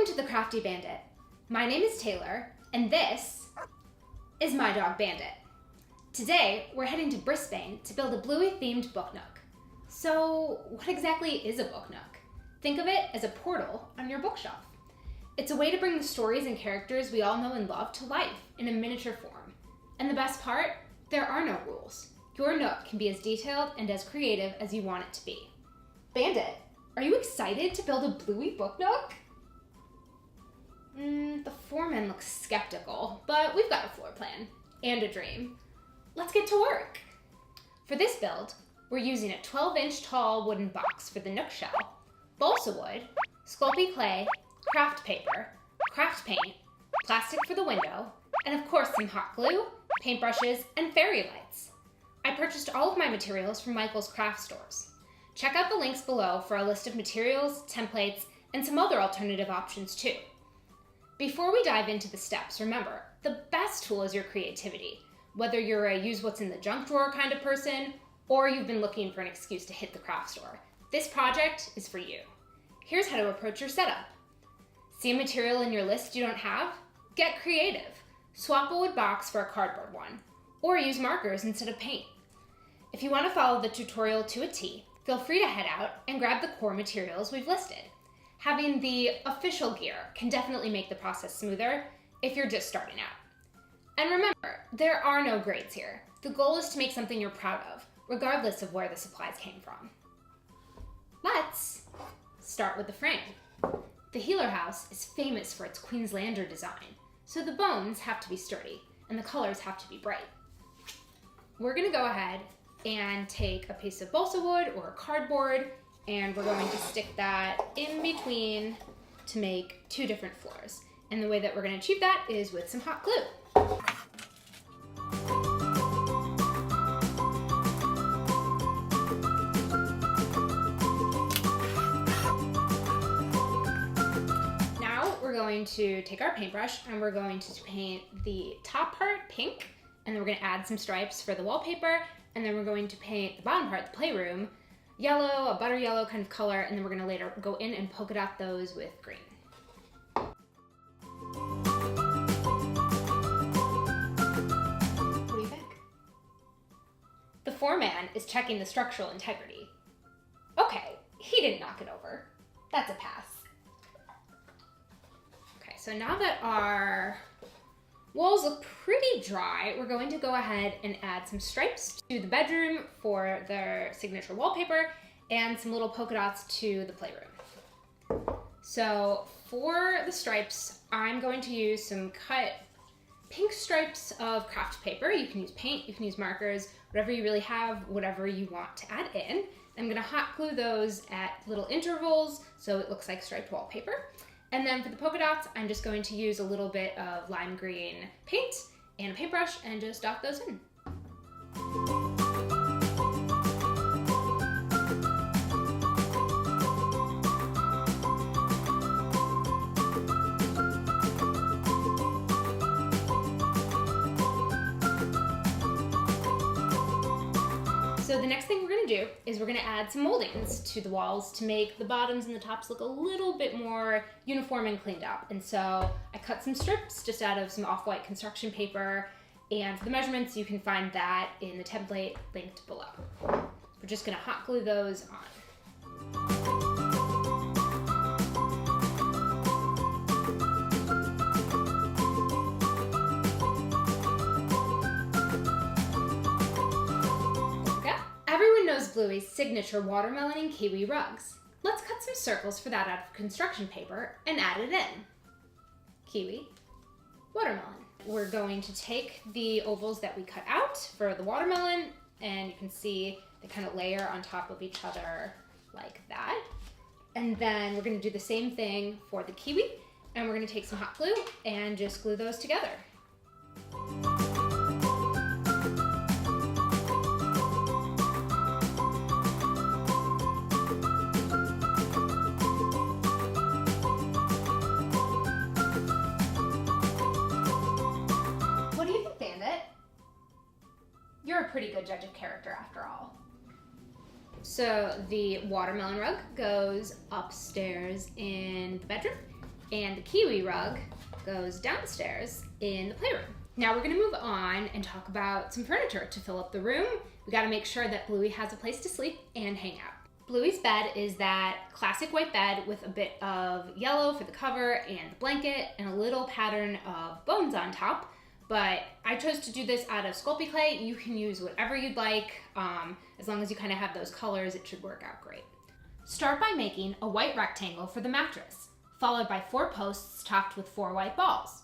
Welcome to the Crafty Bandit. My name is Taylor, and this is my dog Bandit. Today, we're heading to Brisbane to build a Bluey-themed book nook. So, what exactly is a book nook? Think of it as a portal on your bookshelf. It's a way to bring the stories and characters we all know and love to life in a miniature form. And the best part, there are no rules. Your nook can be as detailed and as creative as you want it to be. Bandit, are you excited to build a Bluey book nook? The foreman looks skeptical, but we've got a floor plan and a dream. Let's get to work. For this build, we're using a 12-inch tall wooden box for the nook shell, balsa wood, Sculpey clay, craft paper, craft paint, plastic for the window, and of course some hot glue, paintbrushes, and fairy lights. I purchased all of my materials from Michael's craft stores. Check out the links below for a list of materials, templates, and some other alternative options too. Before we dive into the steps, remember, the best tool is your creativity. Whether you're a use what's in the junk drawer kind of person, or you've been looking for an excuse to hit the craft store, this project is for you. Here's how to approach your setup. See a material in your list you don't have? Get creative. Swap a wood box for a cardboard one, or use markers instead of paint. If you want to follow the tutorial to a T, feel free to head out and grab the core materials we've listed. Having the official gear can definitely make the process smoother if you're just starting out. And remember, there are no grades here. The goal is to make something you're proud of, regardless of where the supplies came from. Let's start with the frame. The Healer House is famous for its Queenslander design, so the bones have to be sturdy and the colors have to be bright. We're gonna go ahead and take a piece of balsa wood or cardboard, and we're going to stick that in between to make two different floors. And the way that we're going to achieve that is with some hot glue. Now we're going to take our paintbrush and we're going to paint the top part pink, and then we're going to add some stripes for the wallpaper, and then we're going to paint the bottom part, the playroom, yellow, a butter yellow kind of color, and then we're gonna later go in and polka dot those with green. What do you think? The foreman is checking the structural integrity. Okay, he didn't knock it over. That's a pass. Okay, so now that our walls look pretty dry, we're going to go ahead and add some stripes to the bedroom for their signature wallpaper and some little polka dots to the playroom. So for the stripes, I'm going to use some cut pink stripes of craft paper. You can use paint, you can use markers, whatever you really have, whatever you want to add in. I'm gonna hot glue those at little intervals so it looks like striped wallpaper. And then for the polka dots, I'm just going to use a little bit of lime green paint and a paintbrush and just dot those in. So the next thing we're gonna do is we're gonna add some moldings to the walls to make the bottoms and the tops look a little bit more uniform and cleaned up. And so I cut some strips just out of some off-white construction paper, and for the measurements you can find that in the template linked below. We're just gonna hot glue those on. Everyone knows Bluey's signature watermelon and kiwi rugs. Let's cut some circles for that out of construction paper and add it in. Kiwi, watermelon. We're going to take the ovals that we cut out for the watermelon, and you can see they kind of layer on top of each other like that. And then we're going to do the same thing for the kiwi, and we're going to take some hot glue and just glue those together. You're a pretty good judge of character after all. So the watermelon rug goes upstairs in the bedroom, And the Kiwi rug goes downstairs in the playroom. Now we're gonna move on and talk about some furniture to fill up the room. We gotta make sure that Bluey has a place to sleep and hang out. Bluey's bed is that classic white bed with a bit of yellow for the cover and the blanket and a little pattern of bones on top. But I chose to do this out of Sculpey clay. You can use whatever you'd like. As long as you kind of have those colors, it should work out great. Start by making a white rectangle for the mattress, followed by 4 posts topped with 4 white balls.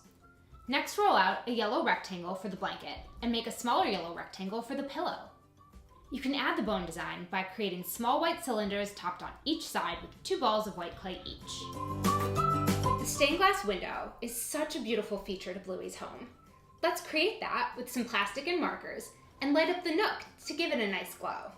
Next, roll out a yellow rectangle for the blanket and make a smaller yellow rectangle for the pillow. You can add the bone design by creating small white cylinders topped on each side with 2 balls of white clay each. The stained glass window is such a beautiful feature to Bluey's home. Let's create that with some plastic and markers and light up the Nook to give it a nice glow.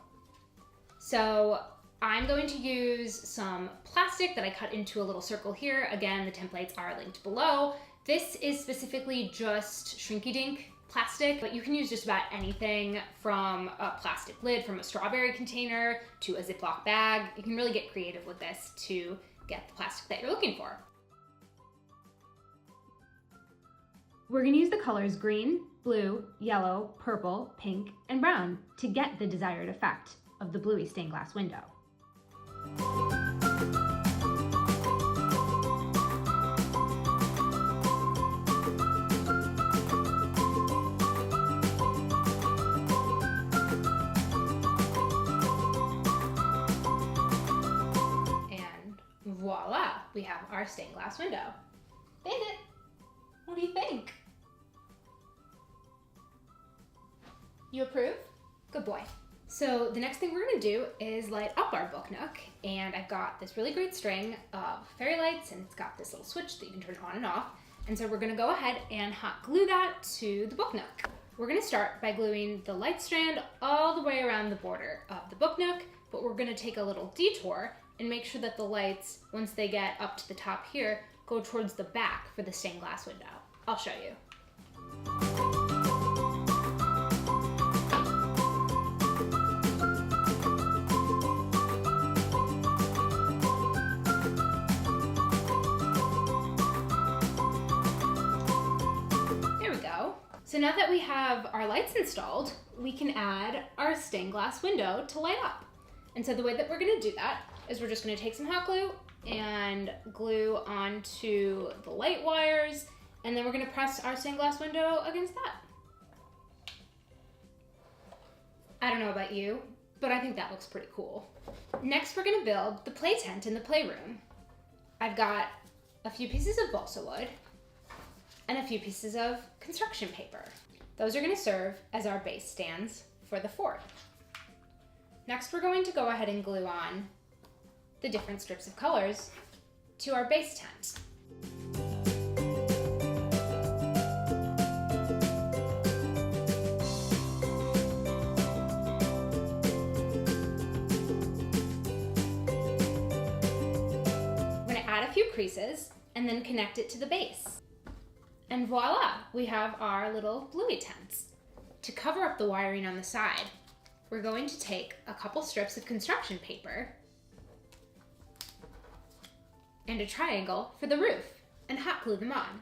So I'm going to use some plastic that I cut into a little circle here. Again, the templates are linked below. This is specifically just Shrinky Dink plastic, but you can use just about anything from a plastic lid from a strawberry container to a Ziploc bag. You can really get creative with this to get the plastic that you're looking for. We're going to use the colors green, blue, yellow, purple, pink, and brown to get the desired effect of the Bluey stained glass window. And voila, we have our stained glass window. Bandit, what do you think? You approve? Good boy. So the next thing we're gonna do is light up our book nook, and I've got this really great string of fairy lights, and it's got this little switch that you can turn on and off. And so we're gonna go ahead and hot glue that to the book nook. We're gonna start by gluing the light strand all the way around the border of the book nook, but we're gonna take a little detour and make sure that the lights, once they get up to the top here, go towards the back for the stained glass window. I'll show you. So now that we have our lights installed, we can add our stained glass window to light up. And so the way that we're gonna do that is we're just gonna take some hot glue and glue onto the light wires, and then we're gonna press our stained glass window against that. I don't know about you, but I think that looks pretty cool. Next, we're gonna build the play tent in the playroom. I've got a few pieces of balsa wood and a few pieces of construction paper. Those are gonna serve as our base stands for the fort. Next, we're going to go ahead and glue on the different strips of colors to our base tent. We're gonna add a few creases and then connect it to the base. And voila, we have our little Bluey tents. To cover up the wiring on the side, we're going to take a couple strips of construction paper and a triangle for the roof and hot glue them on.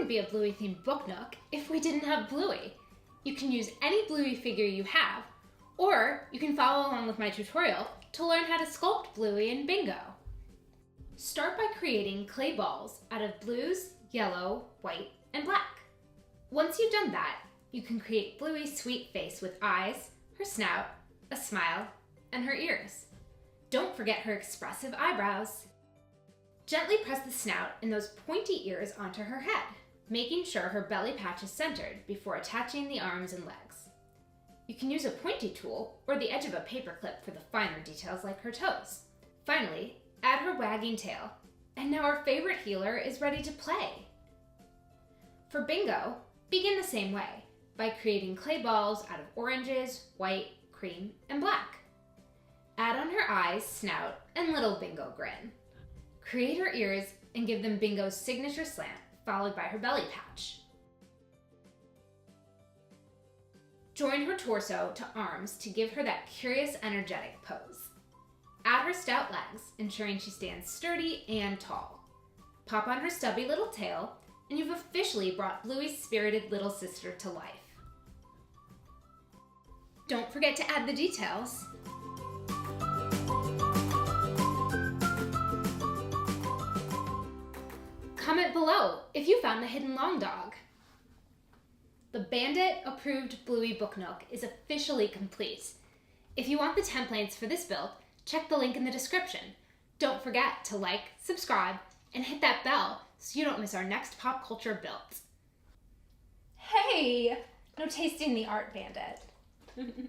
Be a Bluey themed book nook if we didn't have Bluey. You can use any Bluey figure you have, or you can follow along with my tutorial to learn how to sculpt Bluey and Bingo. Start by creating clay balls out of blues, yellow, white, and black. Once you've done that, you can create Bluey's sweet face with eyes, her snout, a smile, and her ears. Don't forget her expressive eyebrows. Gently press the snout and those pointy ears onto her head, making sure her belly patch is centered before attaching the arms and legs. You can use a pointy tool or the edge of a paper clip for the finer details like her toes. Finally, add her wagging tail, and now our favorite healer is ready to play. For Bingo, begin the same way, by creating clay balls out of oranges, white, cream, and black. Add on her her eyes, snout, and little Bingo grin. Create her ears and give them Bingo's signature slant, followed by her belly patch. Join her torso to arms to give her that curious, energetic pose. Add her stout legs, ensuring she stands sturdy and tall. Pop on her stubby little tail, and you've officially brought Bluey's spirited little sister to life. Don't forget to add the details. Comment below if you found the hidden long dog. The Bandit approved Bluey Book Nook is officially complete. If you want the templates for this build, check the link in the description. Don't forget to like, subscribe, and hit that bell so you don't miss our next pop culture build. Hey! No tasting the art, Bandit.